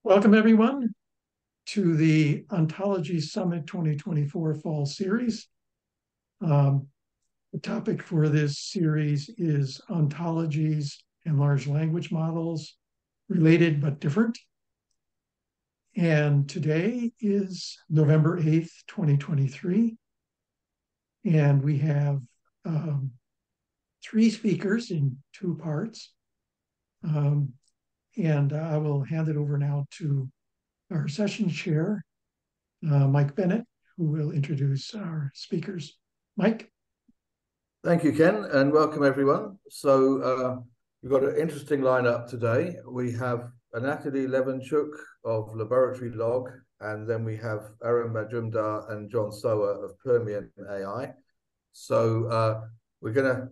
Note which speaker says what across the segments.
Speaker 1: Welcome, everyone, to the Ontology Summit 2024 Fall Series. The topic for this series is ontologies and large language models, related but different. And today is November 8th, 2023. And we have three speakers in two parts. And I will hand it over now to our session chair, Mike Bennett, who will introduce our speakers. Mike?
Speaker 2: Thank you, Ken, and welcome everyone. So we've got an interesting lineup today. We have Anatoly Levenchuk of Laboratory Log, and then we have Arun Majumdar and John Sowa of Permian AI. So we're going to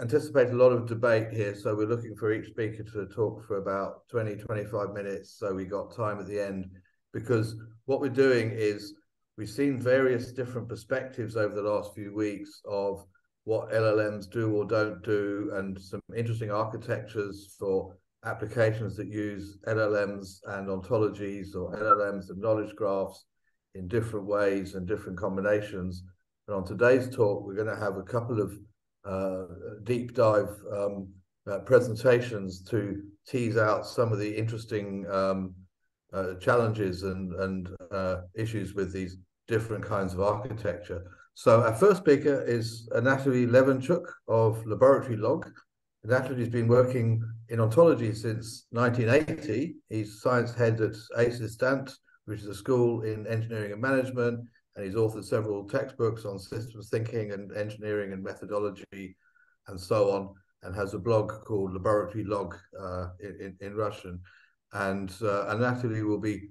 Speaker 2: anticipate a lot of debate here, so we're looking for each speaker to talk for about 20-25 minutes, so we got time at the end, because what we're doing is we've seen various different perspectives over the last few weeks of what LLMs do or don't do, and some interesting architectures for applications that use LLMs and ontologies, or LLMs and knowledge graphs in different ways and different combinations. And on today's talk, we're going to have a couple of deep dive presentations to tease out some of the interesting challenges and issues with these different kinds of architecture. So our first speaker is Anatoly Levenchuk of Laboratory Log. Anatoly's been working in ontology since 1980. He's science head at Assistant, which is a school in engineering and management, and he's authored several textbooks on systems thinking and engineering and methodology and so on, and has a blog called Laboratory Log in Russian. And Anatoly will be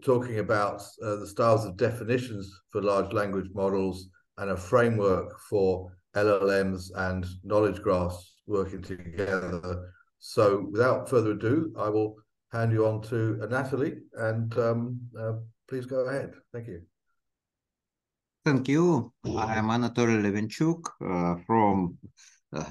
Speaker 2: talking about the styles of definitions for large language models and a framework for LLMs and knowledge graphs working together. So without further ado, I will hand you on to Anatoly, and please go ahead. Thank you.
Speaker 3: Thank you. I'm Anatoly Levenchuk from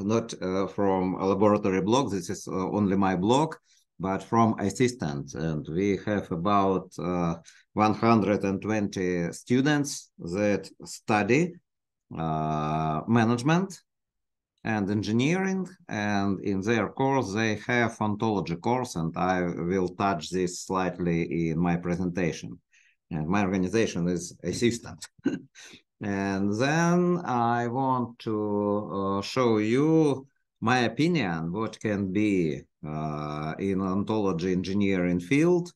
Speaker 3: not from a laboratory blog. This is only my blog, but from Assistant. And we have about 120 students that study management and engineering. And in their course, they have ontology course, and I will touch this slightly in my presentation. And my organization is Assistant. And then I want to show you my opinion, what can be in ontology engineering field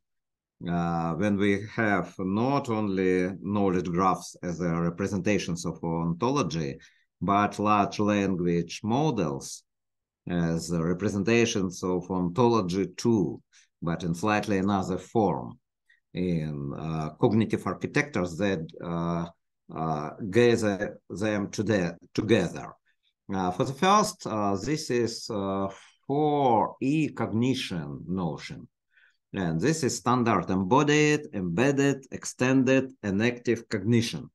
Speaker 3: when we have not only knowledge graphs as a representations of ontology, but large language models as representations of ontology too, but in slightly another form, in cognitive architectures that gather them together. For the first, this is 4E cognition notion. And this is standard embodied, embedded, extended, enacted cognition.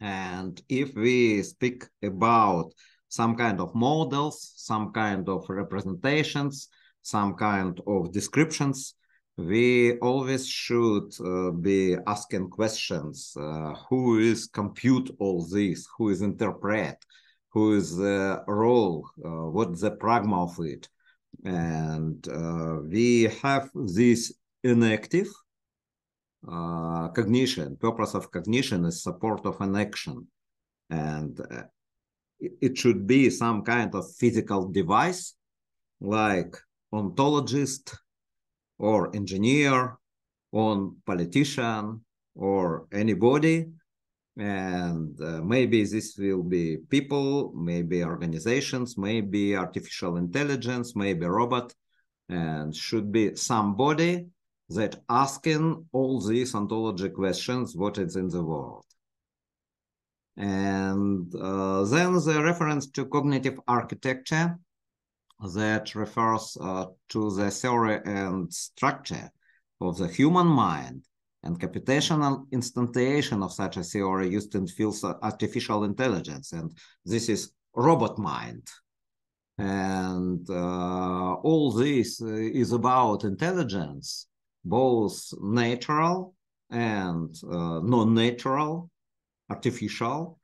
Speaker 3: And if we speak about some kind of models, some kind of representations, some kind of descriptions, we always should be asking questions. Who is compute all this? Who is interpret? Who is the role? What's the pragma of it? And we have this enactive cognition. Purpose of cognition is support of an action. And it should be some kind of physical device, like ontologist, or engineer, or politician, or anybody. And maybe this will be people, maybe organizations, maybe artificial intelligence, maybe robot, and should be somebody that asking all these ontology questions, what is in the world. And then the reference to cognitive architecture that refers to the theory and structure of the human mind and computational instantiation of such a theory used in fields of artificial intelligence. And this is robot mind. And all this is about intelligence both natural and non-natural, artificial.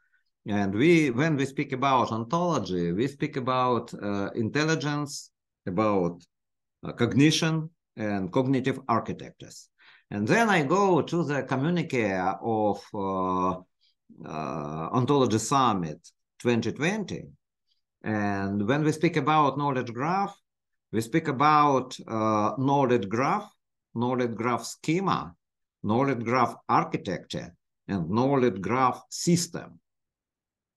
Speaker 3: And when we speak about ontology, we speak about intelligence, about cognition and cognitive architectures. And then I go to the communique of Ontology Summit 2020. And when we speak about knowledge graph, we speak about knowledge graph schema, knowledge graph architecture, and knowledge graph system.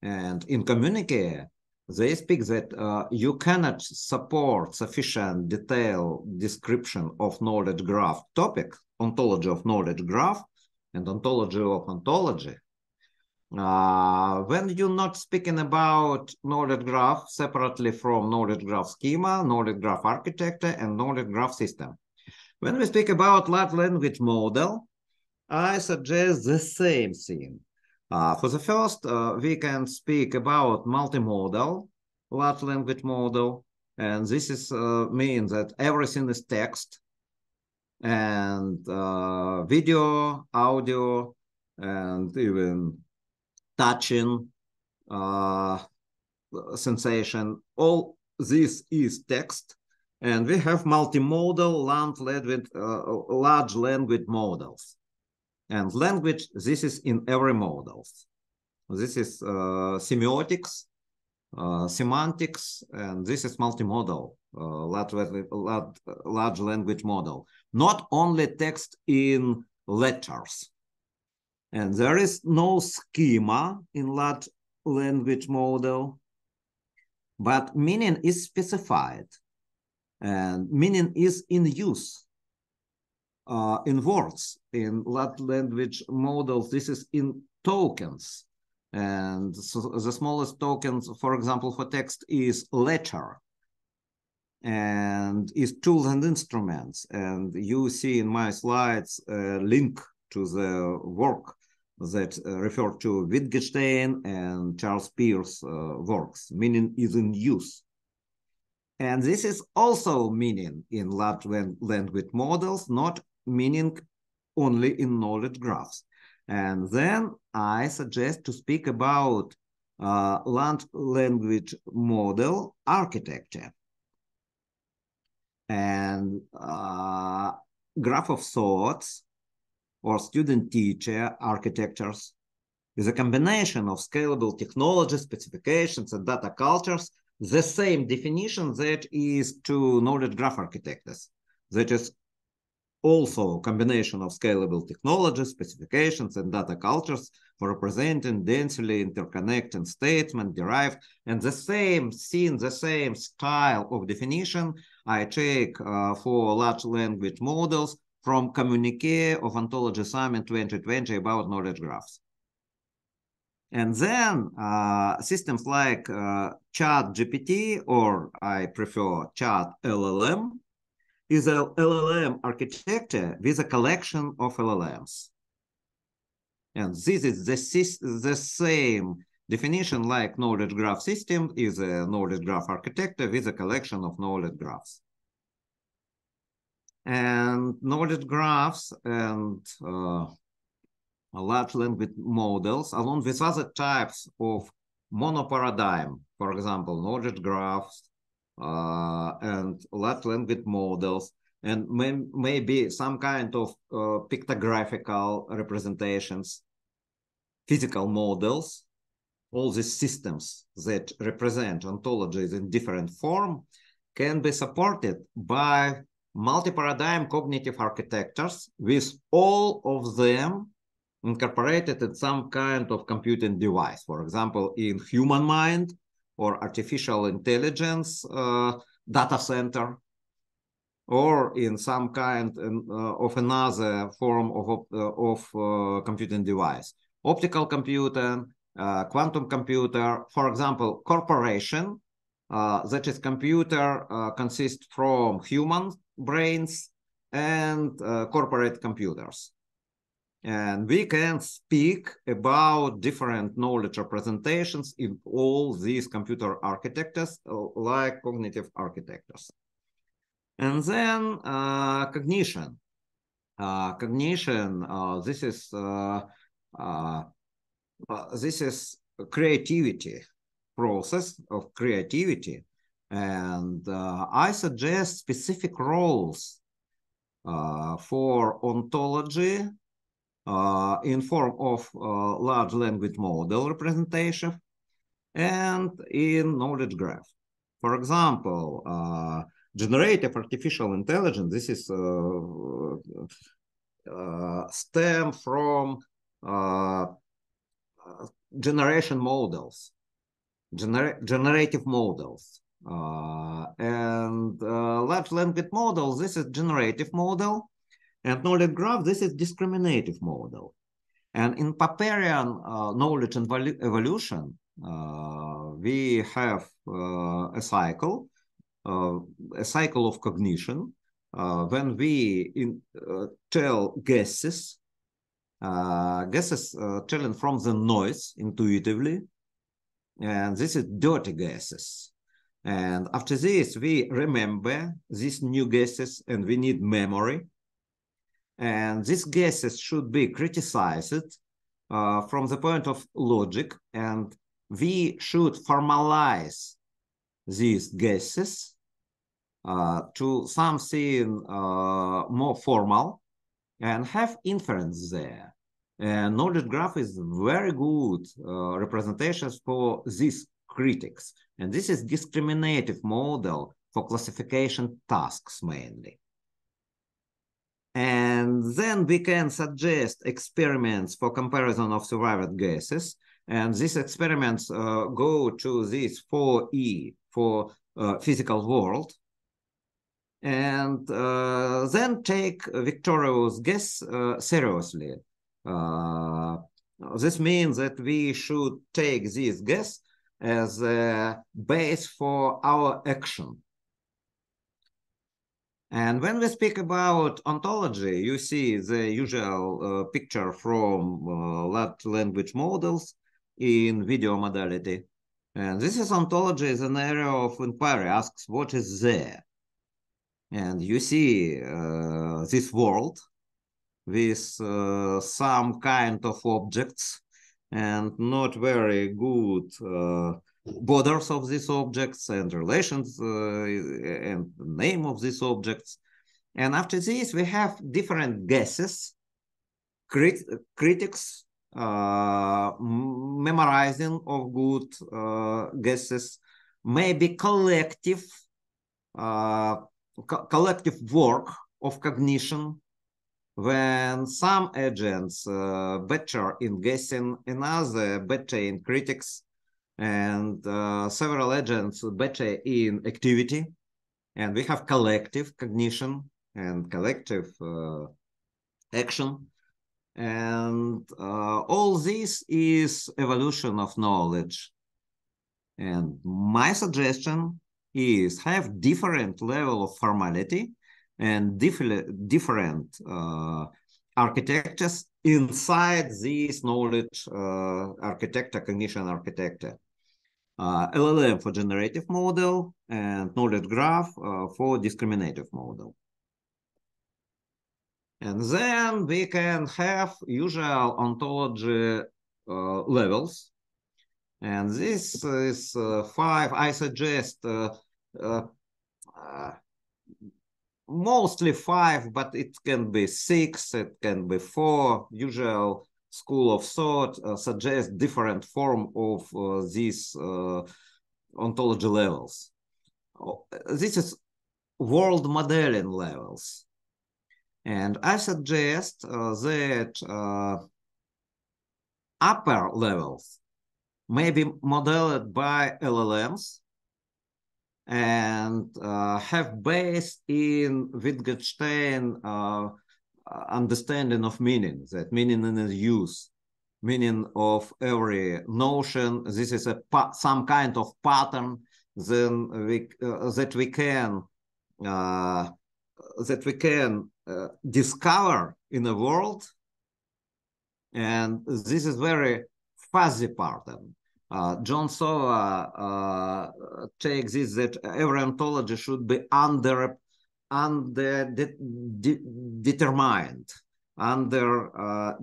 Speaker 3: And in Communique, they speak that you cannot support sufficient detailed description of knowledge graph topic, ontology of knowledge graph, and ontology of ontology. When you're not speaking about knowledge graph separately from knowledge graph schema, knowledge graph architecture, and knowledge graph system. When we speak about large language model, I suggest the same thing. For the first, we can speak about multimodal large language model, and this is means that everything is text and video, audio, and even touching, sensation. All this is text, and we have multimodal large language models. And language, this is in every model. This is semiotics, semantics, and this is multimodal large language model. Not only text in letters. And there is no schema in large language model, but meaning is specified, and meaning is in use. In words, in large language models, this is in tokens. And so the smallest tokens, for example, for text is letter and is tools and instruments. And you see in my slides a link to the work that refer to Wittgenstein and Charles Peirce works. Meaning is in use. And this is also meaning in large language models, not meaning only in knowledge graphs. And then I suggest to speak about large language model architecture. And graph of thoughts or student-teacher architectures is a combination of scalable technology, specifications, and data cultures, the same definition that is to knowledge graph architectures. That is also a combination of scalable technology, specifications, and data cultures for representing densely interconnected statement derived, and the same scene, the same style of definition I take for large language models from Communique of Ontology Summit 2020 about knowledge graphs. And then systems like ChatGPT, or I prefer Chat LLM, is a LLM architecture with a collection of LLMs. And this is the same definition like knowledge graph system is a knowledge graph architecture with a collection of knowledge graphs. And knowledge graphs and large language models, along with other types of monoparadigm, for example, knowledge graphs, and large language models, and maybe some kind of pictographical representations, physical models, all these systems that represent ontologies in different form can be supported by multi-paradigm cognitive architectures, with all of them incorporated in some kind of computing device, for example, in human mind, or artificial intelligence data center, or in some kind of another form of computing device. Optical computer, quantum computer, for example, corporation, that is computer consists from human brains and corporate computers. And we can speak about different knowledge representations in all these computer architectures, like cognitive architectures. And then cognition. cognition, this is creativity, process of creativity. And I suggest specific roles for ontology in form of large language model representation and in knowledge graph. For example, generative artificial intelligence, this is stem from generative models, and large language models, this is generative model, and knowledge graph, this is discriminative model. And in Popperian knowledge and evolution, we have a cycle of cognition. When we tell guesses telling from the noise intuitively, and this is dirty guesses. And after this, we remember these new guesses, and we need memory. And these guesses should be criticized from the point of logic, and we should formalize these guesses to something more formal and have inference there. And knowledge graph is very good representations for these critics. And this is discriminative model for classification tasks mainly. And then we can suggest experiments for comparison of survived guesses. And these experiments go to this 4E for physical world. And then take victorious guess seriously. This means that we should take this guess as a base for our action. And when we speak about ontology, you see the usual picture from large language models in video modality. And this is ontology is an area of inquiry, asks what is there. And you see this world with some kind of objects and not very good borders of these objects and relations and name of these objects. And after this, we have different guesses, critics memorizing of good guesses, maybe collective work of cognition, when some agents better in guessing, another better in critics, and several agents better in activity. And we have collective cognition and collective action. And all this is evolution of knowledge. And my suggestion is have different level of formality and different architectures inside this knowledge architecture, cognition architecture. LLM for generative model and knowledge graph for discriminative model. And then we can have usual ontology levels. And this is 5. I suggest mostly 5, but it can be 6, it can be 4. Usual school of thought suggests different form of these ontology levels. This is world modeling levels. And I suggest that upper levels may be modeled by LLMs and have based in Wittgenstein understanding of meaning, that meaning is use, meaning of every notion. This is some kind of pattern then that we can discover in the world, and this is very fuzzy pattern. John Sowa takes this that every ontology should be determined,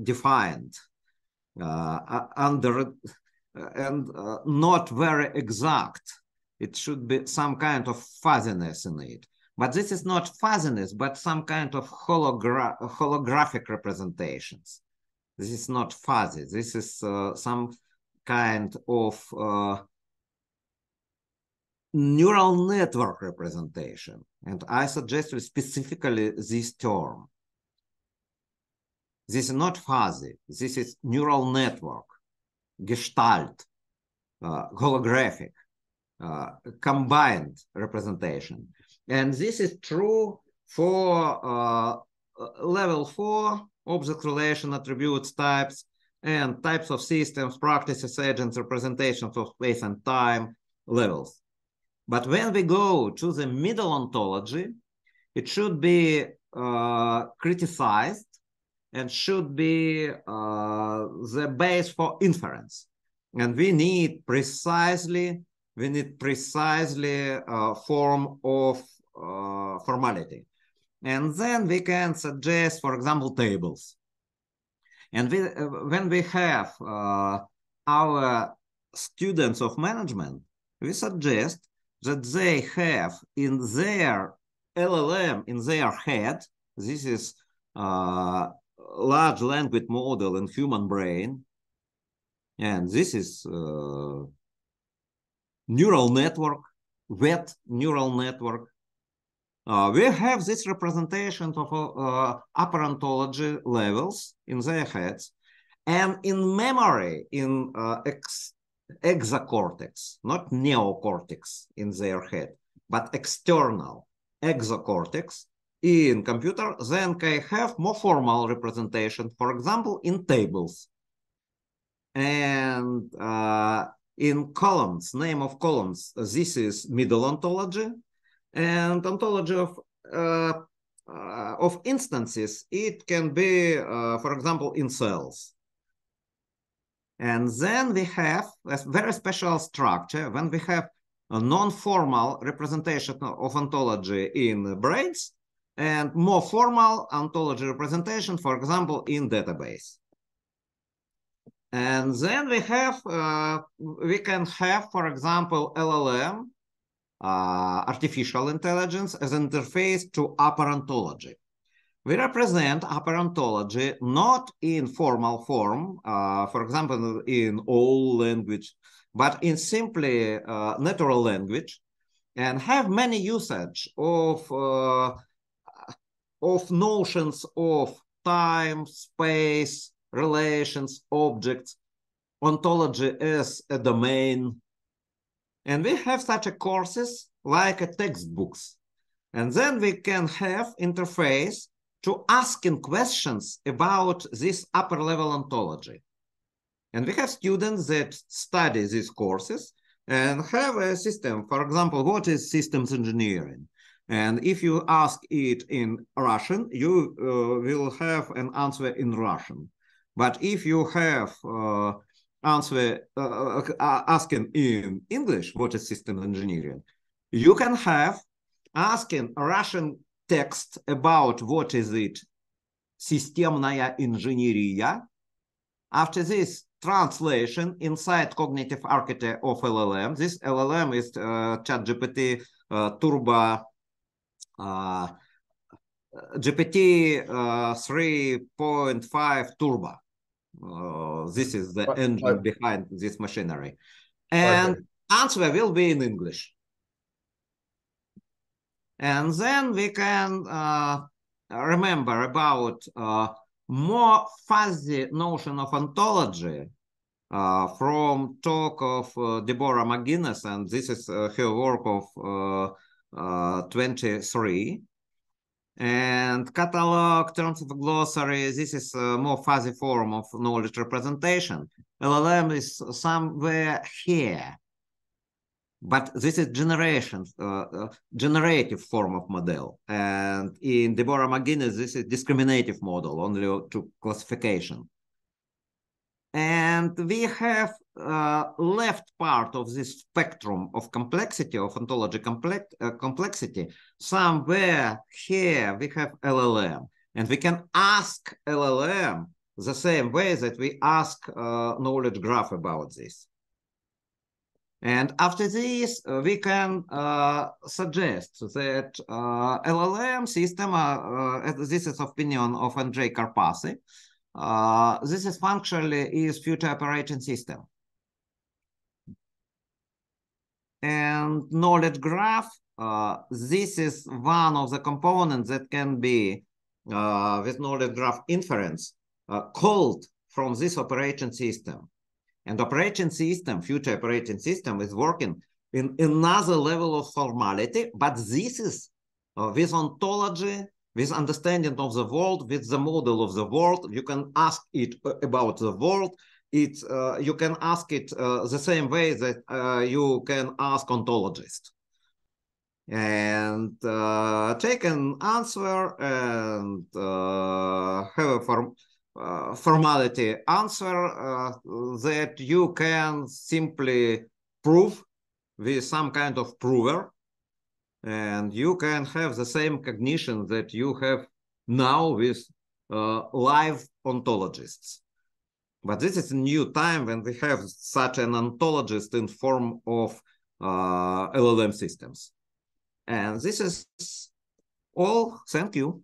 Speaker 3: defined, and not very exact. It should be some kind of fuzziness in it. But this is not fuzziness, but some kind of holographic representations. This is not fuzzy. This is some kind of neural network representation. And I suggest specifically this term. This is not fuzzy. This is neural network, gestalt, holographic, combined representation. And this is true for level 4, object relation, attributes, types, and types of systems, practices, agents, representations of space and time levels. But when we go to the middle ontology, it should be criticized and should be the base for inference. And we need precisely form of formality. And then we can suggest, for example, tables. And when we have our students of management, we suggest that they have in their LLM, in their head, this is large language model in human brain, and this is neural network, wet neural network. We have this representation of upper ontology levels in their heads, and in memory, in exocortex, not neocortex in their head, but external exocortex in computer, then can have more formal representation, for example, in tables. And in columns, name of columns, this is middle ontology. And ontology of instances, it can be, for example, in cells. And then we have a very special structure when we have a non-formal representation of ontology in brains and more formal ontology representation, for example, in database. And then we have, we can have, for example, LLM, artificial intelligence, as an interface to upper ontology. We represent upper ontology not in formal form, for example, in all language, but in simply natural language, and have many usage of notions of time, space, relations, objects, ontology as a domain. And we have such a courses like a textbooks. And then we can have interface to asking questions about this upper level ontology. And we have students that study these courses and have a system. For example, what is systems engineering? And if you ask it in Russian, you will have an answer in Russian. But if you have asking in English, what is systems engineering, you can have asking a Russian text about what is it, системная инженерия. After this translation inside cognitive architecture of LLM, this LLM is ChatGPT Turbo GPT 3.5 Turbo. This is the engine behind this machinery. And answer will be in English. And then we can remember about more fuzzy notion of ontology from talk of Deborah McGuinness, and this is her work of 23. And catalog, terms of glossary, this is a more fuzzy form of knowledge representation. LLM is somewhere here. But this is generative form of model. And in Deborah McGuinness, this is discriminative model, only to classification. And we have left part of this spectrum of complexity, of ontology complexity. Somewhere here we have LLM, and we can ask LLM the same way that we ask knowledge graph about this. And after this, we can suggest that LLM system, this is opinion of Andrei Karpasy, this is functionally is future operating system. And knowledge graph, this is one of the components that can be, with knowledge graph inference, called from this operating system. And operating system, future operating system, is working in another level of formality, but this is with ontology, with understanding of the world, with the model of the world. You can ask it about the world. You can ask it the same way that you can ask ontologist. And take an answer and have a formality answer that you can simply prove with some kind of prover, and you can have the same cognition that you have now with live ontologists. But this is a new time when we have such an ontologist in form of LLM systems. And this is all. Thank you.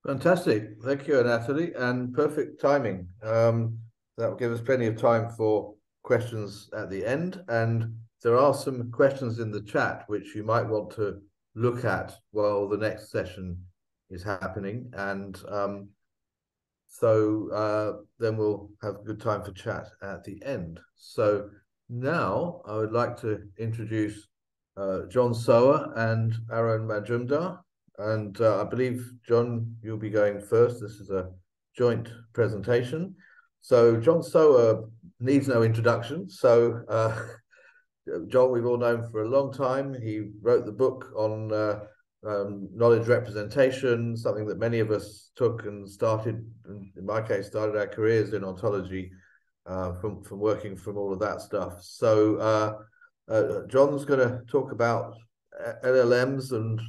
Speaker 2: Fantastic. Thank you, Anatoly, and perfect timing. That will give us plenty of time for questions at the end. And there are some questions in the chat which you might want to look at while the next session is happening. And so then we'll have a good time for chat at the end. So now I would like to introduce John Sowa and Arun Majumdar. And I believe, John, you'll be going first. This is a joint presentation. So John Sowa needs no introduction. So John, we've all known for a long time. He wrote the book on knowledge representation, something that many of us took and started, in my case, started our careers in ontology from working from all of that stuff. So John's going to talk about LLMs, and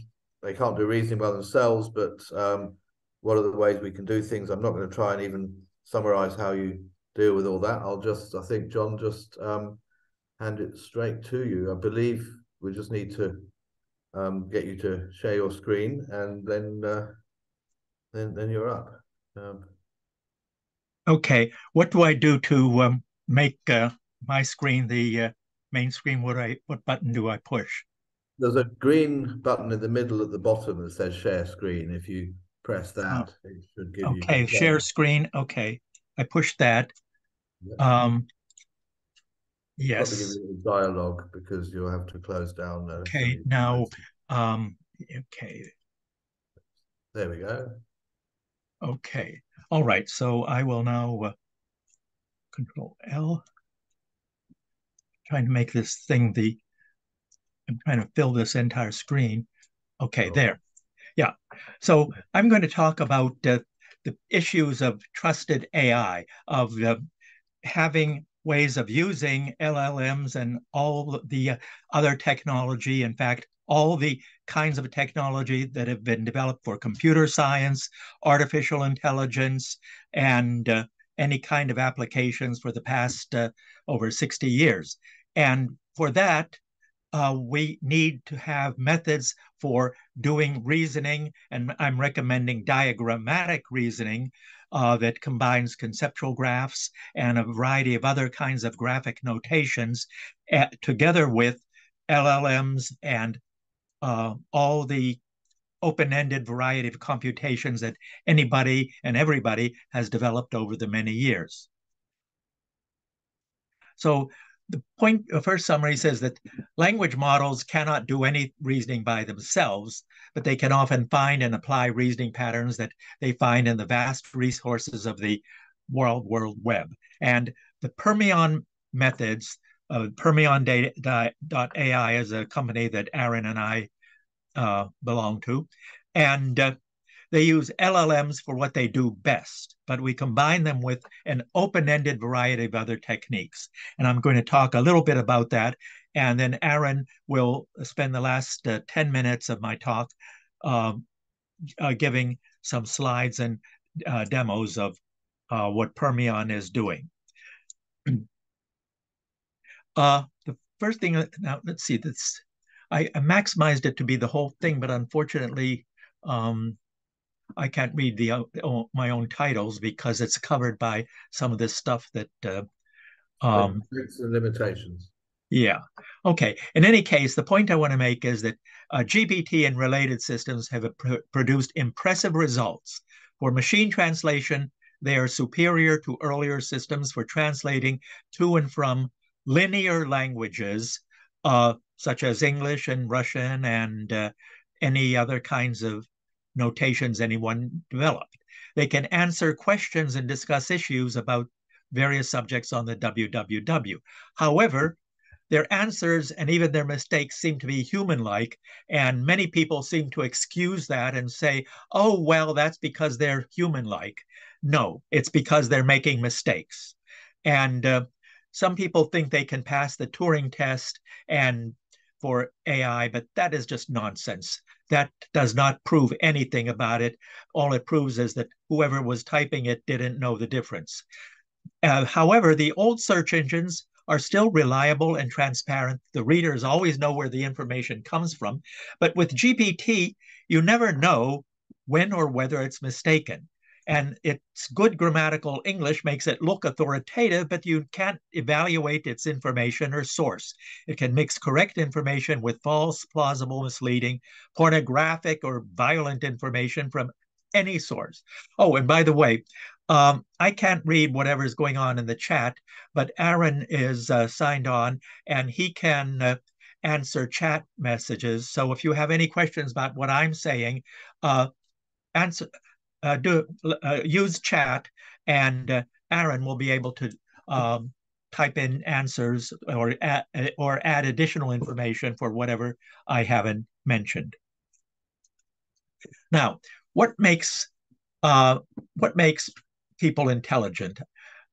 Speaker 2: they can't do reasoning by themselves, but what are the ways we can do things? I'm not going to try and even summarize how you deal with all that. I think, John, just hand it straight to you. I believe we just need to get you to share your screen, and then you're up.
Speaker 4: Okay, what do I do to make my screen the main screen? What button do I push?
Speaker 2: There's a green button in the middle at the bottom that says share screen. If you press that, it should give you.
Speaker 4: Okay, share screen. Okay, I pushed that. Yeah. Yes.
Speaker 2: Probably give you a dialogue because you'll have to close down.
Speaker 4: Okay, now, okay.
Speaker 2: There we go.
Speaker 4: Okay, all right. So I will now Control L. Trying to make this thing I'm trying to fill this entire screen. Okay, cool. There. Yeah. So I'm going to talk about the issues of trusted AI, of having ways of using LLMs and all the other technology. In fact, all the kinds of technology that have been developed for computer science, artificial intelligence, and any kind of applications for the past over 60 years. And for that, we need to have methods for doing reasoning, and I'm recommending diagrammatic reasoning that combines conceptual graphs and a variety of other kinds of graphic notations together with LLMs and all the open-ended variety of computations that anybody and everybody has developed over the many years. So the point, the first summary says that language models cannot do any reasoning by themselves, but they can often find and apply reasoning patterns that they find in the vast resources of the World Web. And the Permion methods, Permion.ai is a company that Arun and I belong to. And They use LLMs for what they do best, but we combine them with an open-ended variety of other techniques. And I'm going to talk a little bit about that. And then Arun will spend the last 10 minutes of my talk giving some slides and demos of what Permian is doing. The first thing, now let's see, this I maximized it to be the whole thing, but unfortunately, I can't read my own titles because it's covered by some of this stuff that
Speaker 2: limitations.
Speaker 4: Yeah. Okay. In any case, the point I want to make is that GPT and related systems have produced impressive results. For machine translation, they are superior to earlier systems for translating to and from linear languages, such as English and Russian and any other kinds of notations anyone developed. They can answer questions and discuss issues about various subjects on the WWW. However, their answers and even their mistakes seem to be human-like, and many people seem to excuse that and say, oh, well, that's because they're human-like. No, it's because they're making mistakes. And some people think they can pass the Turing test and for AI, but that is just nonsense. That does not prove anything about it. All it proves is that whoever was typing it didn't know the difference. However, the old search engines are still reliable and transparent. The readers always know where the information comes from. But with GPT, you never know when or whether it's mistaken. And its good grammatical English makes it look authoritative, but you can't evaluate its information or source. It can mix correct information with false, plausible, misleading, pornographic, or violent information from any source. Oh, and by the way, I can't read whatever's going on in the chat, but Arun is signed on and he can answer chat messages. So if you have any questions about what I'm saying, use chat, and Arun will be able to type in answers or add additional information for whatever I haven't mentioned. Now, what makes people intelligent?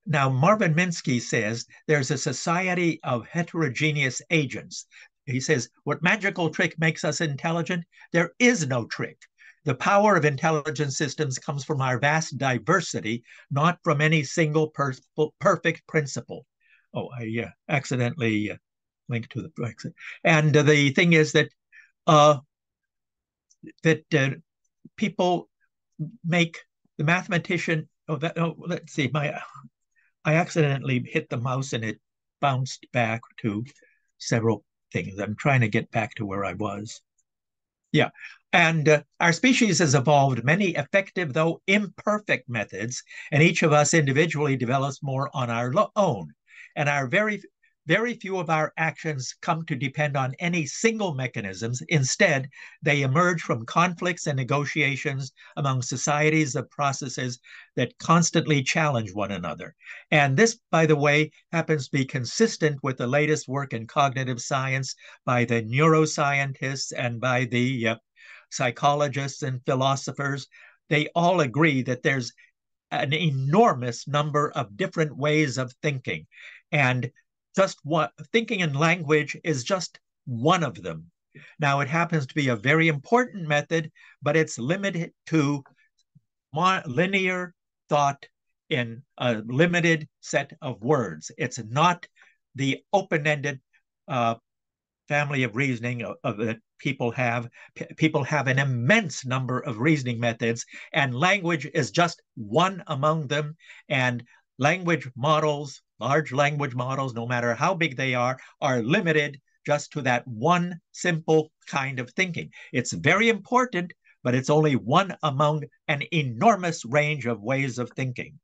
Speaker 4: Now, Marvin Minsky says there's a society of heterogeneous agents. He says, what magical trick makes us intelligent? There is no trick. The power of intelligent systems comes from our vast diversity, not from any single perfect principle. Oh, I accidentally linked to the Brexit. And the thing is that people make the mathematician. Let's see. I accidentally hit the mouse and it bounced back to several things. I'm trying to get back to where I was. Yeah. And our species has evolved many effective, though imperfect methods, and each of us individually develops more on our own. And our very few of our actions come to depend on any single mechanisms. Instead, they emerge from conflicts and negotiations among societies of processes that constantly challenge one another. And this, by the way, happens to be consistent with the latest work in cognitive science by the neuroscientists and by the psychologists and philosophers. They all agree that there's an enormous number of different ways of thinking. And just what thinking in language is just one of them. Now, it happens to be a very important method, but it's limited to linear thought in a limited set of words. It's not the open-ended family of reasoning that people have. People have an immense number of reasoning methods, and language is just one among them. And language models, large language models, no matter how big they are limited just to that one simple kind of thinking. It's very important, but it's only one among an enormous range of ways of thinking.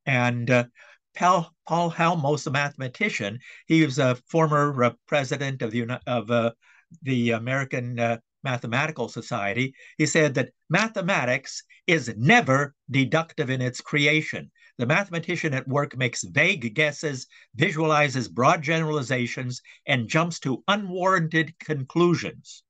Speaker 4: And Paul Helmholtz, a mathematician, he was a former president of the American Mathematical Society. He said that mathematics is never deductive in its creation. The mathematician at work makes vague guesses, visualizes broad generalizations, and jumps to unwarranted conclusions.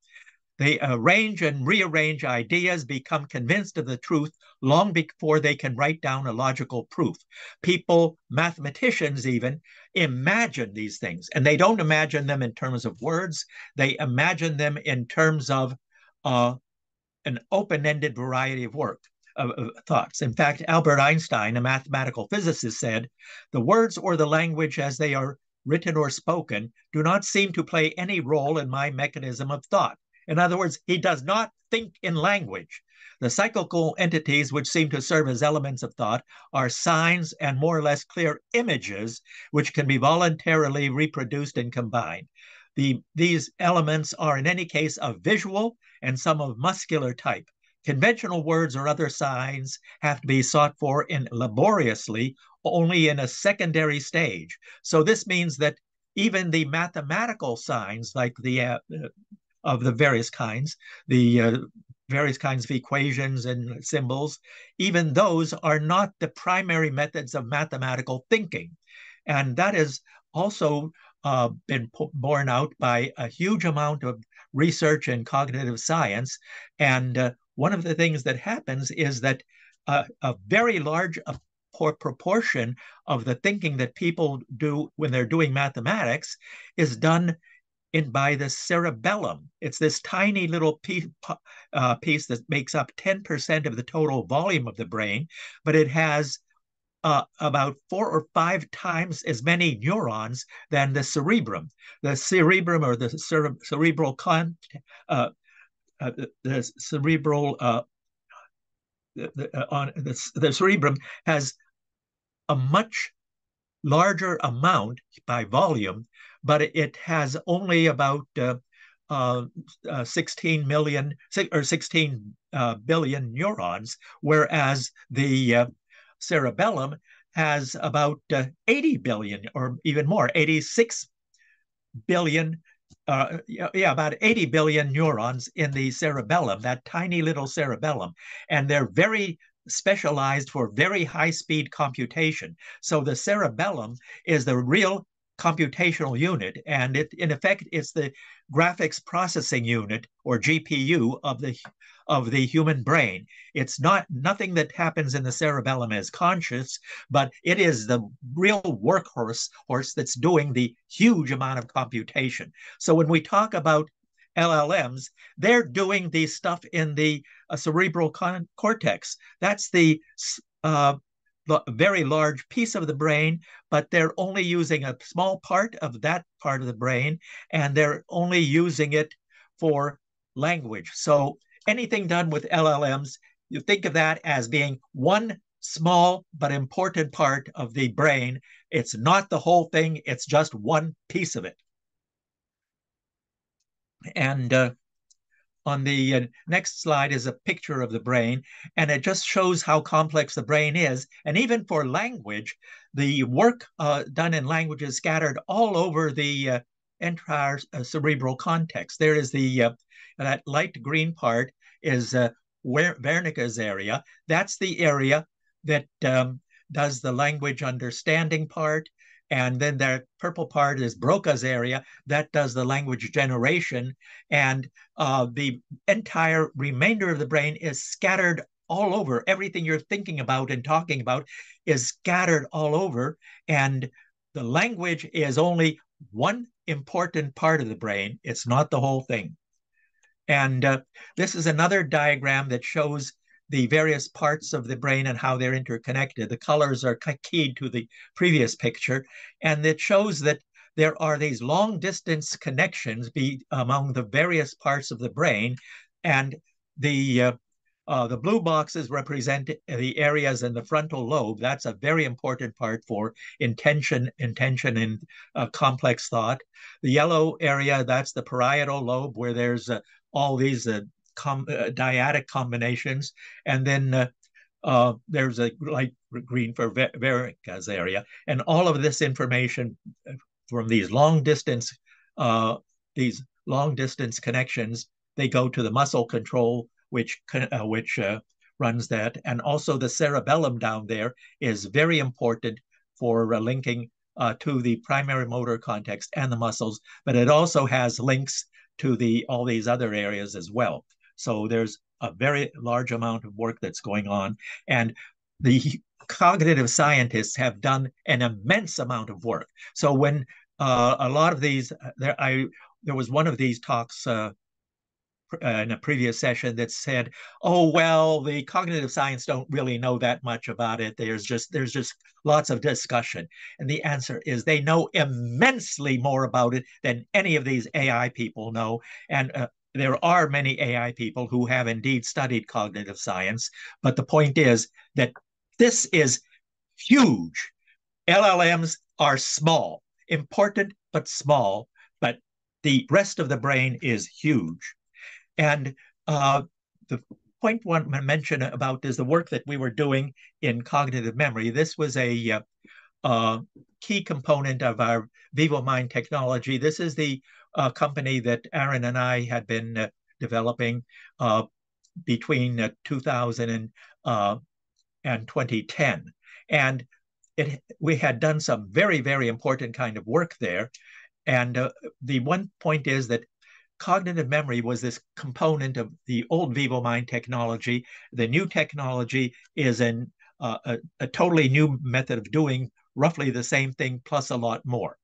Speaker 4: They arrange and rearrange ideas, become convinced of the truth long before they can write down a logical proof. People, mathematicians even, imagine these things, and they don't imagine them in terms of words. They imagine them in terms of an open-ended variety of thoughts. In fact, Albert Einstein, a mathematical physicist, said, "The words or the language as they are written or spoken do not seem to play any role in my mechanism of thought." In other words, he does not think in language. The cyclical entities which seem to serve as elements of thought are signs and more or less clear images which can be voluntarily reproduced and combined. These elements are in any case of visual and some of muscular type. Conventional words or other signs have to be sought for laboriously only in a secondary stage. So this means that even the mathematical signs, like of the various kinds, various kinds of equations and symbols, even those are not the primary methods of mathematical thinking. And that has also been borne out by a huge amount of research in cognitive science. And one of the things that happens is that a very large proportion of the thinking that people do when they're doing mathematics is done by the cerebellum. It's this tiny little piece that makes up 10% of the total volume of the brain, but it has about 4 or 5 times as many neurons than the cerebrum. The cerebrum, or the cerebral the cerebrum has a much larger amount by volume, but it has only about 16 million or 16 billion neurons, whereas the cerebellum has about 80 billion or even more, 86 billion, about 80 billion neurons in the cerebellum, that tiny little cerebellum. And they're very specialized for very high-speed computation. So the cerebellum is the real computational unit, and in effect, it's the graphics processing unit, or GPU, of the human brain. It's nothing that happens in the cerebellum is conscious, but it is the real workhorse that's doing the huge amount of computation. So when we talk about LLMs, they're doing the stuff in the cerebral cortex. That's the very large piece of the brain, but they're only using a small part of that part of the brain, and they're only using it for language. So anything done with LLMs, you think of that as being one small but important part of the brain. It's not the whole thing, it's just one piece of it. And on the next slide is a picture of the brain, and it just shows how complex the brain is. And even for language, the work done in language is scattered all over the entire cerebral context. There is that light green part is Wernicke's area. That's the area that does the language understanding part. And then the purple part is Broca's area that does the language generation. And the entire remainder of the brain is scattered all over. Everything you're thinking about and talking about is scattered all over. And the language is only one important part of the brain. It's not the whole thing. And this is another diagram that shows the various parts of the brain and how they're interconnected. The colors are keyed to the previous picture, and it shows that there are these long distance connections among the various parts of the brain, and the blue boxes represent the areas in the frontal lobe. That's a very important part for intention in complex thought. The yellow area, that's the parietal lobe, where there's all these dyadic combinations. And then there's a light green for Wernicke's area. And all of this information from these long distance connections, they go to the muscle control, which runs that. And also the cerebellum down there is very important for linking to the primary motor context and the muscles, but it also has links to all these other areas as well. So there's a very large amount of work that's going on, and the cognitive scientists have done an immense amount of work. So when a lot of these, there was one of these talks in a previous session that said, "Oh well, the cognitive science don't really know that much about it. There's just lots of discussion." And the answer is they know immensely more about it than any of these AI people know. And there are many AI people who have indeed studied cognitive science, but the point is that this is huge. LLMs are small, important but small, but the rest of the brain is huge. And the point I want to mention about is the work that we were doing in cognitive memory. This was a key component of our VivoMind technology. This is the company that Arun and I had been developing between 2000 and 2010. And we had done some very, very important kind of work there. And the one point is that cognitive memory was this component of the old VivoMind technology. The new technology is a totally new method of doing roughly the same thing plus a lot more.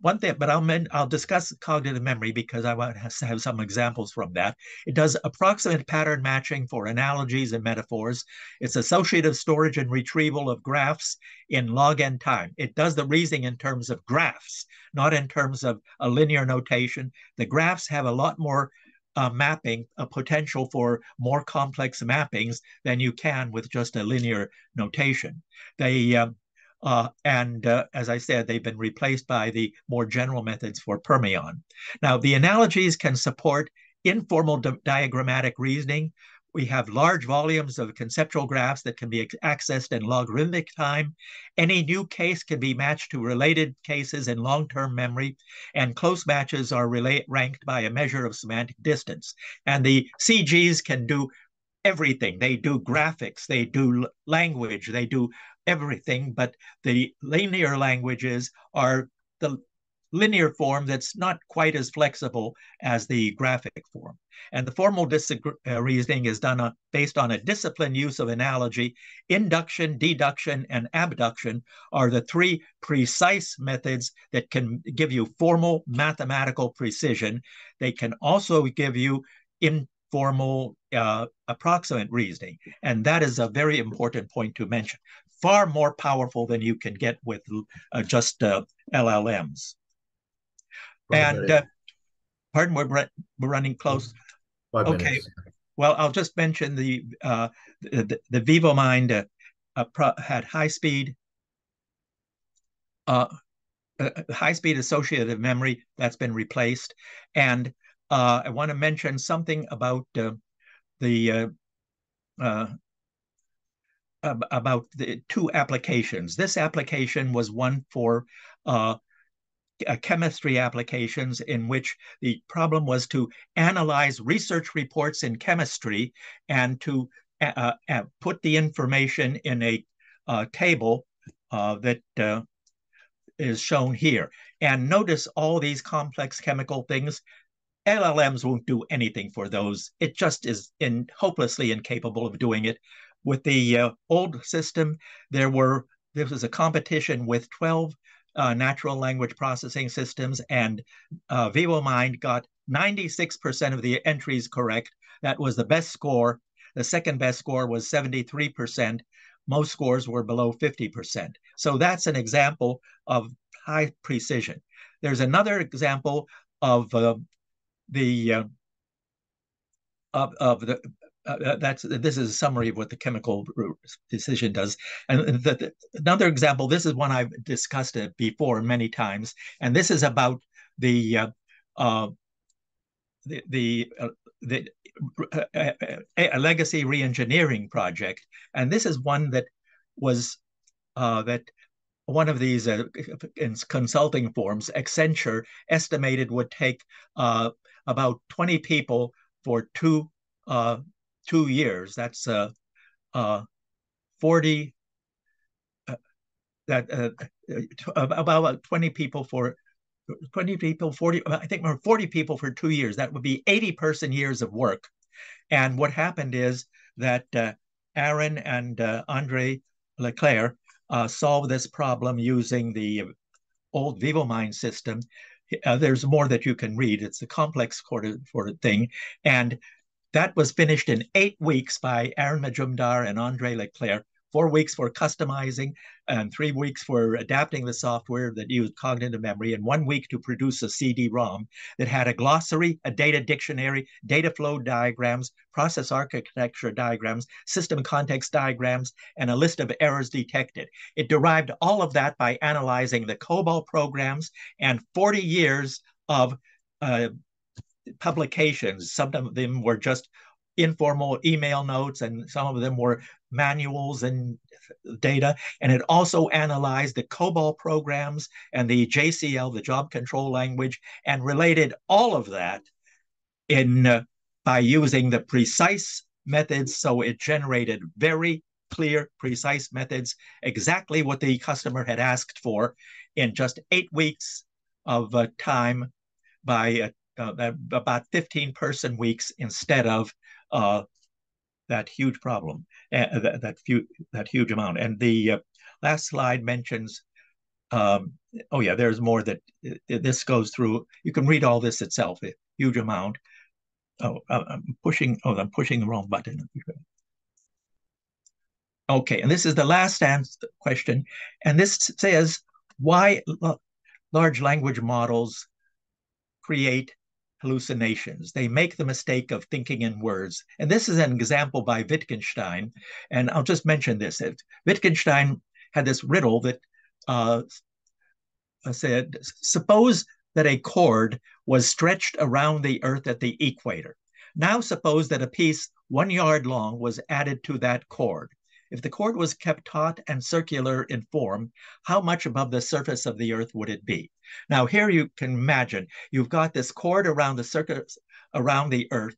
Speaker 4: One thing, but I'll discuss cognitive memory because I want to have some examples from that. It does approximate pattern matching for analogies and metaphors. It's associative storage and retrieval of graphs in log n time. It does the reasoning in terms of graphs, not in terms of a linear notation. The graphs have a lot more mapping, a potential for more complex mappings than you can with just a linear notation. They as I said, they've been replaced by the more general methods for Permion. Now, the analogies can support informal diagrammatic reasoning. We have large volumes of conceptual graphs that can be accessed in logarithmic time. Any new case can be matched to related cases in long-term memory, and close matches are ranked by a measure of semantic distance. And the CGs can do everything. They do graphics, they do language, they do everything, but the linear languages are the linear form that's not quite as flexible as the graphic form. And the formal reasoning is done based on a disciplined use of analogy. Induction, deduction, and abduction are the three precise methods that can give you formal mathematical precision. They can also give you informal approximate reasoning. And that is a very important point to mention. Far more powerful than you can get with just LLMs. And pardon, we're running close.
Speaker 2: 5
Speaker 4: okay.
Speaker 2: minutes.
Speaker 4: Well, I'll just mention the VivoMind had high-speed associative memory that's been replaced, and I want to mention something about about the two applications. This application was one for chemistry applications, in which the problem was to analyze research reports in chemistry and to put the information in a table that is shown here. And notice all these complex chemical things. LLMs won't do anything for those. It just is hopelessly incapable of doing it. With the old system, there was a competition with 12 natural language processing systems, and VivoMind got 96% of the entries correct. That was the best score. The second best score was 73%. Most scores were below 50%. So that's an example of high precision. There's another example of this is a summary of what the chemical decision does. And another example, this is one I've discussed before many times, and this is about the legacy reengineering project. And this is one that was that one of these consulting firms, Accenture, estimated would take about 20 people for 2 years. That's 40, about 20 people for 20 people, 40, I think 40 people for 2 years. That would be 80 person years of work. And what happened is that Arun and Andre Leclerc solved this problem using the old VivoMind system. There's more that you can read. It's a complex sort of thing. And that was finished in 8 weeks by Arun Majumdar and Andre Leclerc. 4 weeks for customizing and 3 weeks for adapting the software that used cognitive memory, and 1 week to produce a CD-ROM that had a glossary, a data dictionary, data flow diagrams, process architecture diagrams, system context diagrams, and a list of errors detected. It derived all of that by analyzing the COBOL programs and 40 years of publications. Some of them were just informal email notes, and some of them were manuals and data. And it also analyzed the COBOL programs and the JCL, the job control language, and related all of that by using the precise methods. So it generated very clear, precise methods, exactly what the customer had asked for in just 8 weeks of time by about 15 person weeks instead of that huge problem, that huge amount. And the last slide mentions, oh yeah, there's more that this goes through. You can read all this itself, a huge amount. Oh, I'm pushing the wrong button. Okay, and this is the last question. And this says, why large language models create hallucinations? They make the mistake of thinking in words. And this is an example by Wittgenstein. And I'll just mention this. Wittgenstein had this riddle that said, suppose that a cord was stretched around the earth at the equator. Now suppose that a piece 1 yard long was added to that cord. If the cord was kept taut and circular in form, how much above the surface of the earth would it be? Now here you can imagine, you've got this cord around the earth,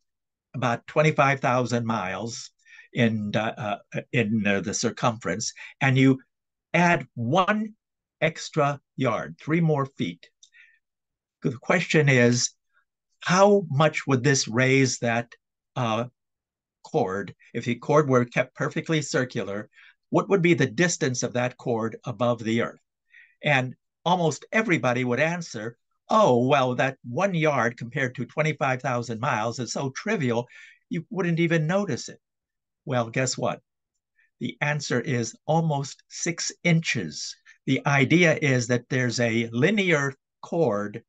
Speaker 4: about 25,000 miles in the circumference, and you add 1 extra yard, 3 more feet. The question is, how much would this raise that cord? If the cord were kept perfectly circular, what would be the distance of that cord above the earth? And almost everybody would answer, oh, well, that 1 yard compared to 25,000 miles is so trivial, you wouldn't even notice it. Well, guess what? The answer is almost 6 inches. The idea is that there's a linear cord,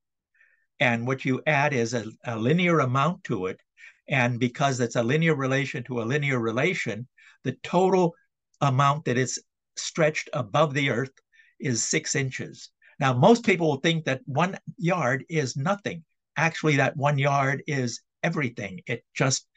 Speaker 4: and what you add is a linear amount to it. And because it's a linear relation to a linear relation, the total amount that is stretched above the earth is 6 inches. Now, most people will think that 1 yard is nothing. Actually, that 1 yard is everything. It just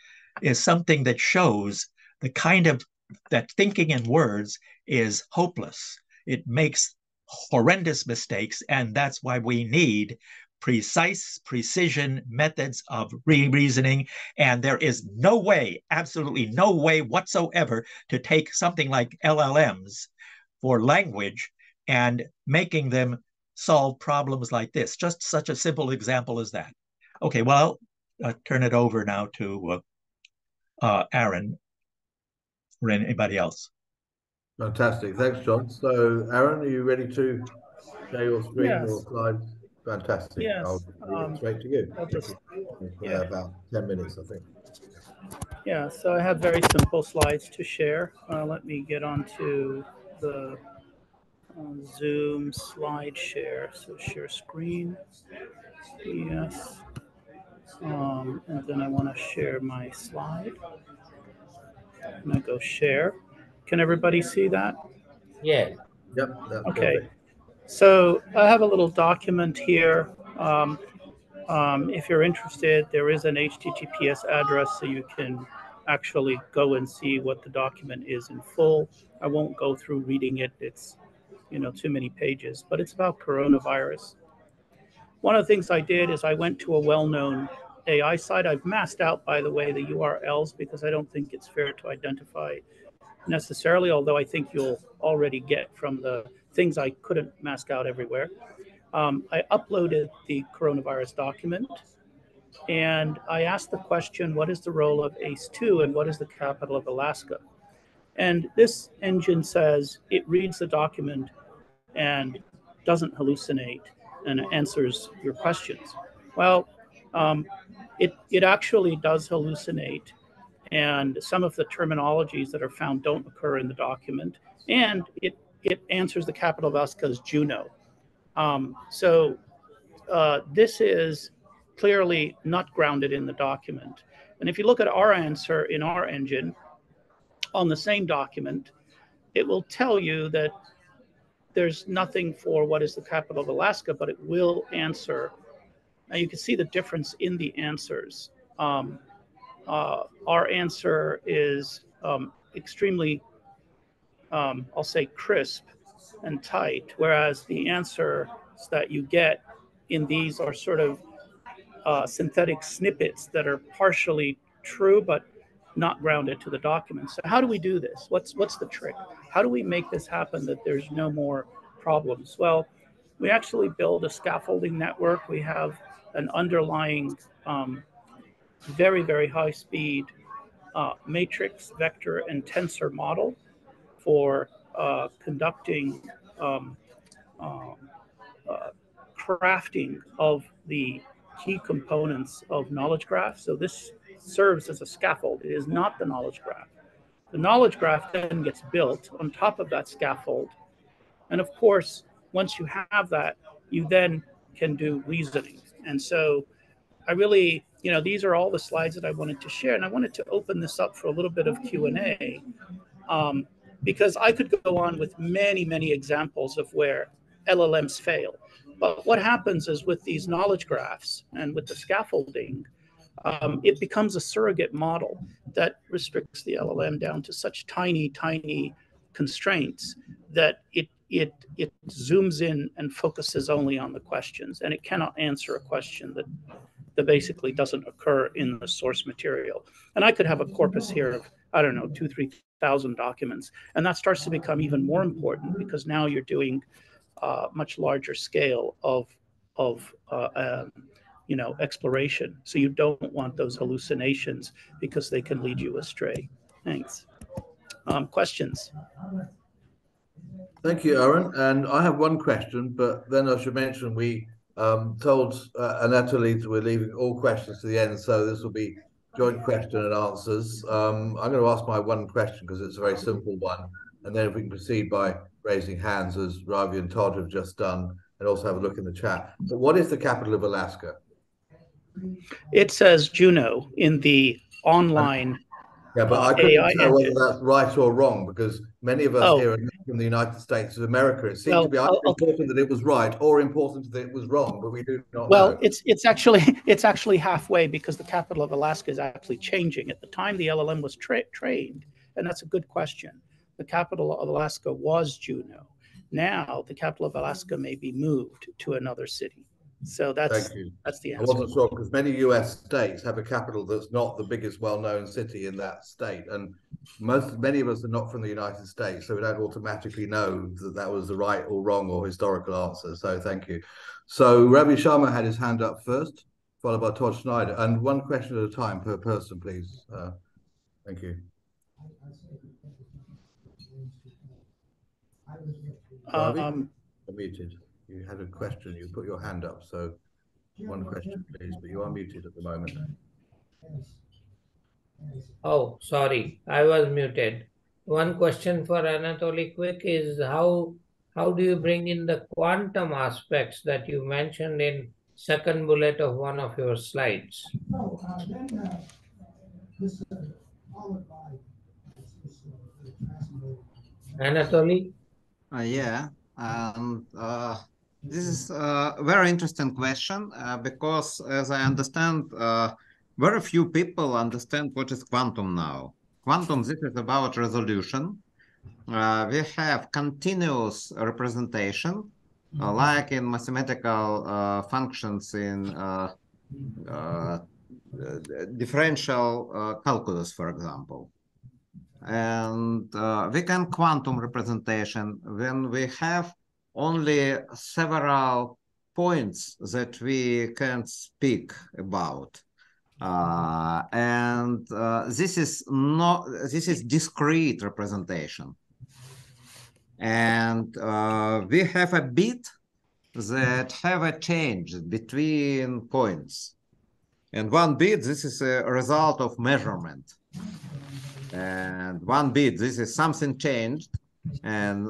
Speaker 4: is something that shows the kind of that thinking in words is hopeless. It makes horrendous mistakes, and that's why we need precise precision methods of reasoning. And there is no way, absolutely no way whatsoever, to take something like LLMs for language and making them solve problems like this. Just such a simple example as that. Okay, well, I'll turn it over now to Arun or anybody else.
Speaker 2: Fantastic. Thanks, John. So, Arun, are you ready to share your screen or slides? Fantastic.
Speaker 5: Yes.
Speaker 2: I'll leave it straight to you.
Speaker 5: Yeah.
Speaker 2: About 10 minutes, I think.
Speaker 5: Yeah, so I have very simple slides to share. Let me get onto the Zoom slide share. So share screen. Yes. And then I want to share my slide. I'm going to go share. Can everybody see that?
Speaker 6: Yeah.
Speaker 2: Yep. That's
Speaker 5: okay.
Speaker 2: perfect.
Speaker 5: So I have a little document here. If you're interested, there is an HTTPS address so you can actually go and see what the document is in full. I won't go through reading it. It's, too many pages, but it's about coronavirus. One of the things I did is I went to a well-known AI site. I've masked out, by the way, the URLs because I don't think it's fair to identify necessarily, although I think you'll already get from the things I couldn't mask out everywhere. I uploaded the coronavirus document, and I asked the question, what is the role of ACE2 and what is the capital of Alaska? And this engine says it reads the document and doesn't hallucinate and answers your questions. Well, it actually does hallucinate, and some of the terminologies that are found don't occur in the document, and it answers the capital of Alaska as Juneau. So this is clearly not grounded in the document. And if you look at our answer in our engine on the same document, it will tell you that there's nothing for what is the capital of Alaska, but it will answer. Now you can see the difference in the answers. Our answer is extremely, I'll say, crisp and tight, whereas the answers that you get in these are sort of synthetic snippets that are partially true, but not grounded to the document. So how do we do this? What's the trick? How do we make this happen that there's no more problems? Well, we actually build a scaffolding network. We have an underlying very, very high speed matrix, vector, and tensor model for conducting crafting of the key components of knowledge graph. So this serves as a scaffold. It is not the knowledge graph. The knowledge graph then gets built on top of that scaffold. And of course, once you have that, you then can do reasoning. And so I really, these are all the slides that I wanted to share. And I wanted to open this up for a little bit of Q&A because I could go on with many, many examples of where LLMs fail. But what happens is with these knowledge graphs and with the scaffolding, it becomes a surrogate model that restricts the LLM down to such tiny, tiny constraints that it zooms in and focuses only on the questions, and it cannot answer a question that basically doesn't occur in the source material. And I could have a corpus here of, I don't know, 2,000-3,000 documents, and that starts to become even more important because now you're doing much larger scale of exploration. So you don't want those hallucinations because they can lead you astray. Thanks. Questions?
Speaker 2: Thank you, Arun. And I have one question, but then I should mention we told Anatoly we're leaving all questions to the end, so this will be joint question and answers. I'm going to ask my one question because it's a very simple one, and then if we can proceed by raising hands as Ravi and Todd have just done, and also have a look in the chat. So what is the capital of Alaska?
Speaker 5: It says Juneau in the online
Speaker 2: Yeah, but I couldn't
Speaker 5: AI
Speaker 2: tell
Speaker 5: engine.
Speaker 2: whether that's right or wrong because many of us here are from the United States of America. It seemed to be either important that it was right or important that it was wrong, but we do not know.
Speaker 5: Well, it's actually halfway because the capital of Alaska is actually changing. At the time the LLM was trained, and that's a good question, the capital of Alaska was Juneau. Now the capital of Alaska may be moved to another city. So that's the answer.
Speaker 2: I wasn't sure because many US states have a capital that's not the biggest well-known city in that state, and many of us are not from the United States, so we don't automatically know that that was the right or wrong or historical answer. So thank you. So Ravi Sharma had his hand up first, followed by Todd Schneider, and one question at a time per person, please. Thank you. Ravi, you're muted. You had a question. You put your hand up. So one question, please, but you are muted at the moment.
Speaker 6: Oh, sorry. I was muted. One question for Anatoly quick is how do you bring in the quantum aspects that you mentioned in second bullet of one of your slides? Anatoly?
Speaker 3: Yeah. This is a very interesting question because, as I understand, very few people understand what is quantum now. Quantum, this is about resolution. We have continuous representation, like in mathematical functions in differential calculus, for example. And we can quantum representation when we have only several points that we can speak about. This is discrete representation. And we have a bit that have a change between points. And one bit, this is a result of measurement. And one bit, this is something changed, and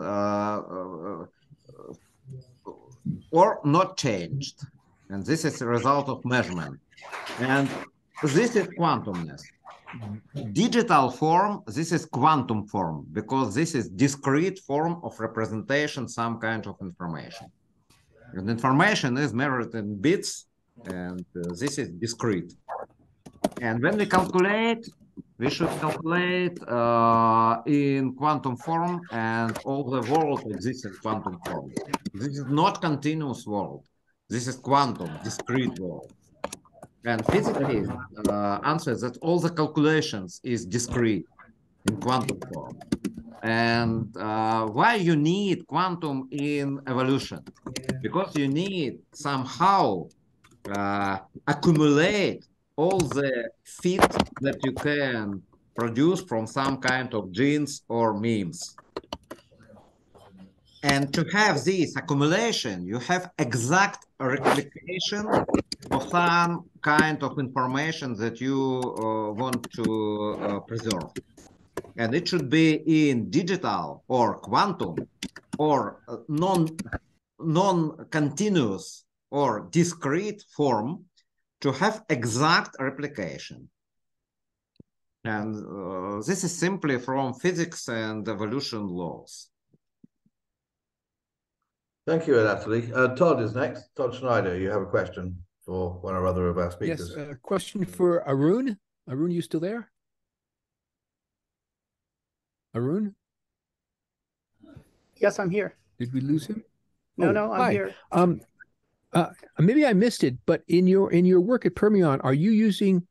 Speaker 3: or not changed. And this is a result of measurement. And this is quantumness. Digital form, this is quantum form, because this is discrete form of representation, some kind of information. And information is measured in bits, and this is discrete. And when we calculate, we should calculate in quantum form, and all the world exists in quantum form. This is not continuous world. This is quantum, discrete world. And physically answers that all the calculations is discrete in quantum form. And why you need quantum in evolution? Because you need somehow accumulate all the fit that you can produce from some kind of genes or memes. And to have this accumulation, you have exact replication of some kind of information that you want to preserve. And it should be in digital or quantum or non-continuous or discrete form to have exact replication. And this is simply from physics and evolution laws.
Speaker 2: Thank you, Anatoly. Todd is next. Todd Schneider, you have a question for one or other of our speakers.
Speaker 7: Yes, a question for Arun. Arun, you still there? Arun?
Speaker 5: Yes, I'm here.
Speaker 7: Did we lose him?
Speaker 5: No, I'm here.
Speaker 7: Maybe I missed it, but in your work at Permion, are you using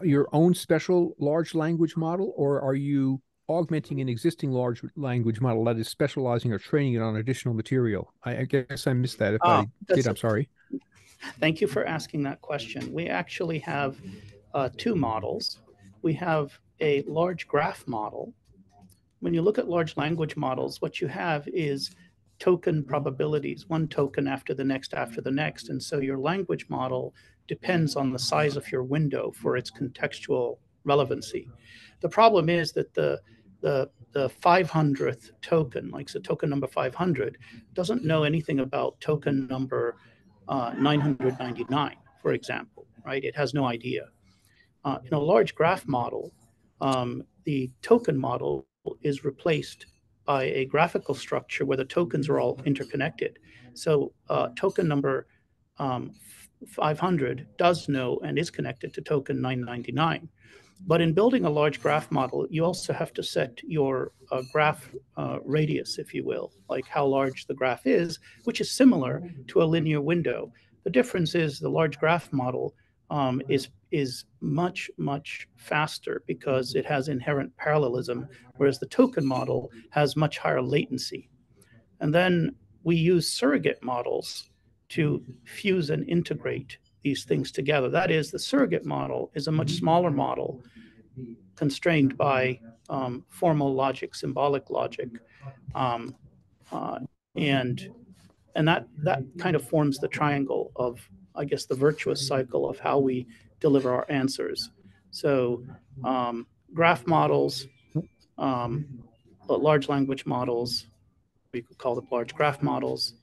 Speaker 7: your own special large language model, or are you augmenting an existing large language model that is specializing or training it on additional material? I guess I missed that. If I did, I'm sorry.
Speaker 5: Thank you for asking that question. We actually have two models. We have a large graph model. When you look at large language models, what you have is token probabilities, one token after the next after the next. And so your language model depends on the size of your window for its contextual relevancy. The problem is that the 500th token, like the token number 500, doesn't know anything about token number 999, for example, right? It has no idea. In a large graph model, the token model is replaced by a graphical structure where the tokens are all interconnected. So token number 500 does know and is connected to token 999. But in building a large graph model, you also have to set your graph radius, if you will, like how large the graph is, which is similar to a linear window. The difference is the large graph model is much, much faster because it has inherent parallelism, whereas the token model has much higher latency. And then we use surrogate models to fuse and integrate these things together. That is, the surrogate model is a much smaller model constrained by formal logic, symbolic logic. And that kind of forms the triangle of, I guess, the virtuous cycle of how we deliver our answers. So graph models, large language models, we could call them large graph models,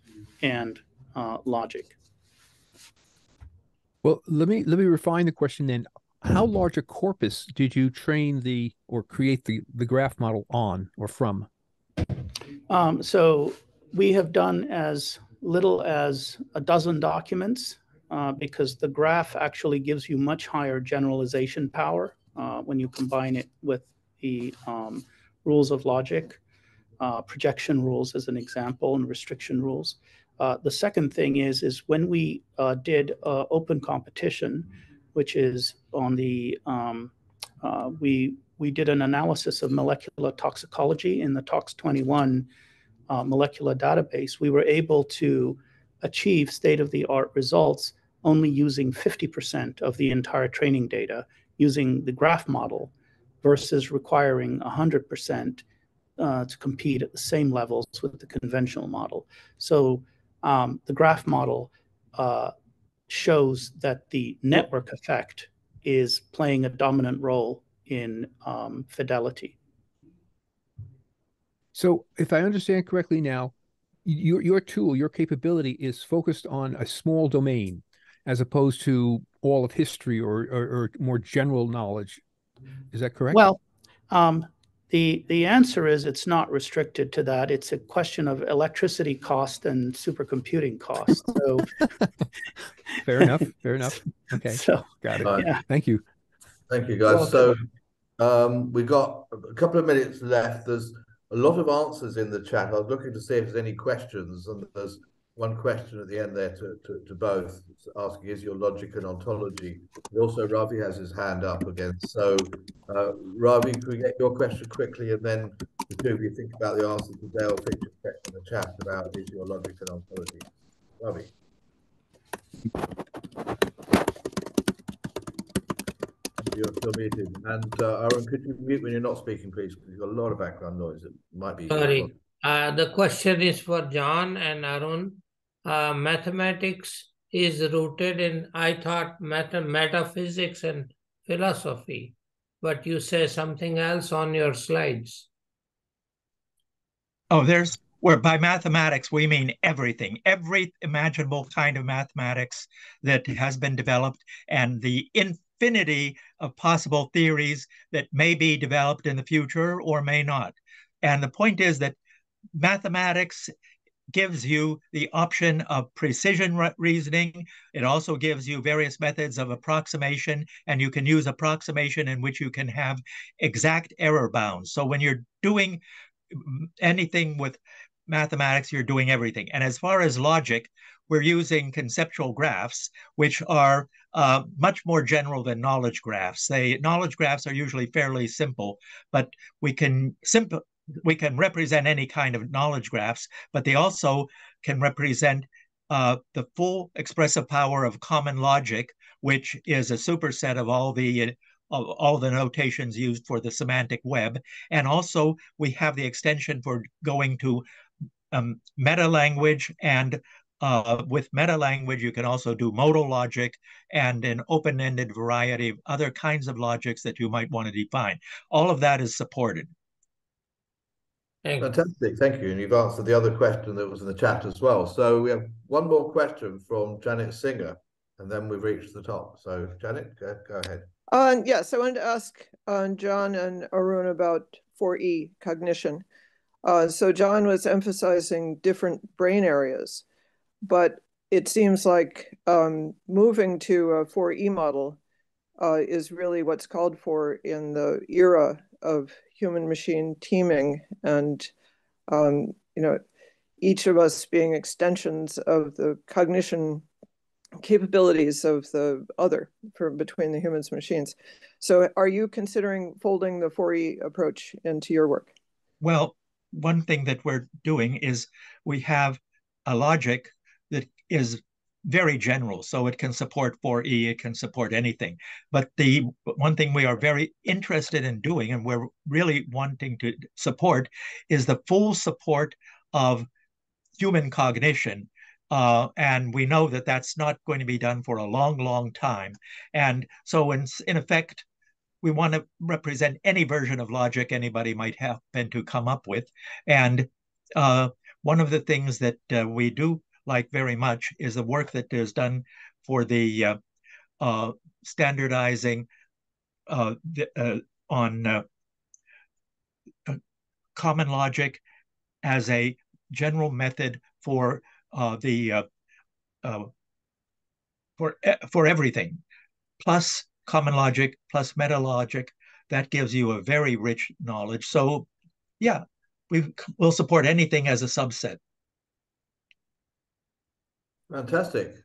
Speaker 5: and logic.
Speaker 7: Well, let me refine the question then. How large a corpus did you train or create the graph model on or from?
Speaker 5: So we have done as little as a dozen documents because the graph actually gives you much higher generalization power when you combine it with the rules of logic, projection rules as an example, and restriction rules. The second thing is when we did open competition, which is on the, we did an analysis of molecular toxicology in the Tox21 molecular database. We were able to achieve state-of-the-art results only using 50% of the entire training data using the graph model versus requiring 100% to compete at the same levels with the conventional model. So the graph model shows that the network effect is playing a dominant role in fidelity.
Speaker 7: So if I understand correctly now, your tool, your capability is focused on a small domain as opposed to all of history or more general knowledge. Is that correct?
Speaker 5: Well, the answer is it's not restricted to that. It's a question of electricity cost and supercomputing cost. So
Speaker 7: fair enough. Fair enough. Okay.
Speaker 5: So,
Speaker 7: got it.
Speaker 5: Yeah.
Speaker 7: Thank you.
Speaker 2: Thank you, guys. So we've got a couple of minutes left. There's a lot of answers in the chat. I was looking to see if there's any questions, and there's one question at the end there to both, asking, is your logic an ontology? And also, Ravi has his hand up again. So, Ravi, can we get your question quickly, and then the two of you think about the answer to Dale Finch's question in the chat about, is your logic an ontology? Ravi. You're still muted. And Arun, could you mute when you're not speaking, please? Because you've got a lot of background noise. It might be.
Speaker 6: Sorry. The question is for John and Arun. Mathematics is rooted in, I thought, metaphysics and philosophy, but you say something else on your slides.
Speaker 4: Oh, where by mathematics, we mean everything, every imaginable kind of mathematics that has been developed, and the infinity of possible theories that may be developed in the future or may not. And the point is that mathematics gives you the option of precision reasoning. It also gives you various methods of approximation, and you can use approximation in which you can have exact error bounds. So when you're doing anything with mathematics, you're doing everything. And as far as logic, we're using conceptual graphs, which are much more general than knowledge graphs. Knowledge graphs are usually fairly simple, but we can represent any kind of knowledge graphs, but they also can represent the full expressive power of common logic, which is a superset of all the notations used for the semantic web. And also we have the extension for going to meta language, and with meta language you can also do modal logic and an open-ended variety of other kinds of logics that you might want to define. All of that is supported.
Speaker 2: Fantastic, thank you. And you've answered the other question that was in the chat as well. So we have one more question from Janet Singer, and then we've reached the top. So Janet, go ahead.
Speaker 8: Yes, I wanted to ask John and Arun about 4E cognition. So John was emphasizing different brain areas, but it seems like moving to a 4E model is really what's called for in the era of human-machine teaming, and each of us being extensions of the cognition capabilities of the other between the humans and machines. So are you considering folding the 4E approach into your work?
Speaker 4: Well, one thing that we're doing is we have a logic that is very general, so it can support 4E, it can support anything. But the one thing we are very interested in doing, and we're really wanting to support, is the full support of human cognition. And we know that that's not going to be done for a long, long time. And so in effect, we want to represent any version of logic anybody might happen to come up with. And one of the things that we do like very much is the work that is done for the standardizing on common logic as a general method for for everything, plus common logic, plus meta logic. That gives you a very rich knowledge. So yeah, we'll support anything as a subset.
Speaker 2: Fantastic.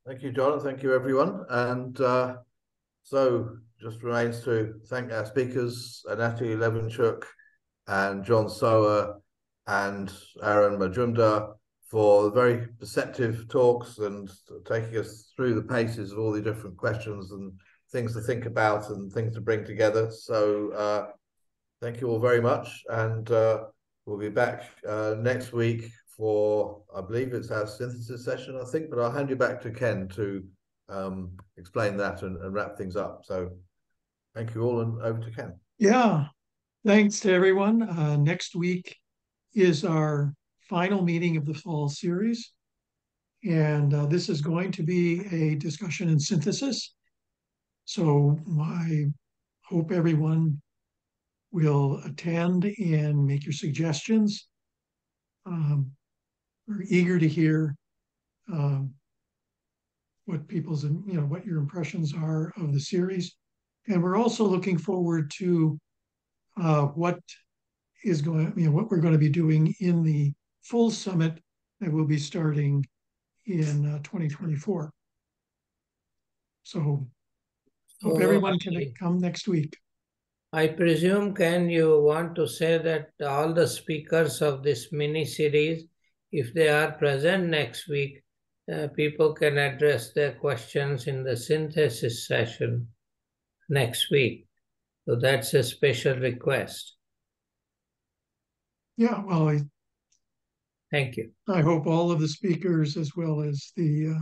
Speaker 2: Thank you, John. Thank you, everyone. And so just remains to thank our speakers, Anatoly Levenchuk and John Sowa and Arun Majumdar, for very perceptive talks and taking us through the paces of all the different questions and things to think about and things to bring together. So thank you all very much. And we'll be back next week for, I believe it's our synthesis session, I think, but I'll hand you back to Ken to explain that and wrap things up. So thank you all, and over to Ken.
Speaker 1: Yeah, thanks to everyone. Next week is our final meeting of the fall series. And this is going to be a discussion and synthesis. So I hope everyone will attend and make your suggestions. We're eager to hear what people's, what your impressions are of the series. And we're also looking forward to what we're going to be doing in the full summit that will be starting in 2024. So hope everyone can come next week.
Speaker 6: I presume, Ken, you want to say that all the speakers of this mini series, if they are present next week, people can address their questions in the synthesis session next week. So that's a special request.
Speaker 1: Yeah, well,
Speaker 6: thank you.
Speaker 1: I hope all of the speakers, as well as the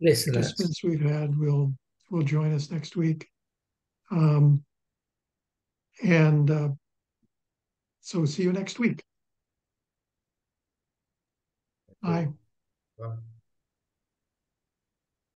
Speaker 1: participants we've had, will join us next week. So see you next week. Bye.
Speaker 2: Bye.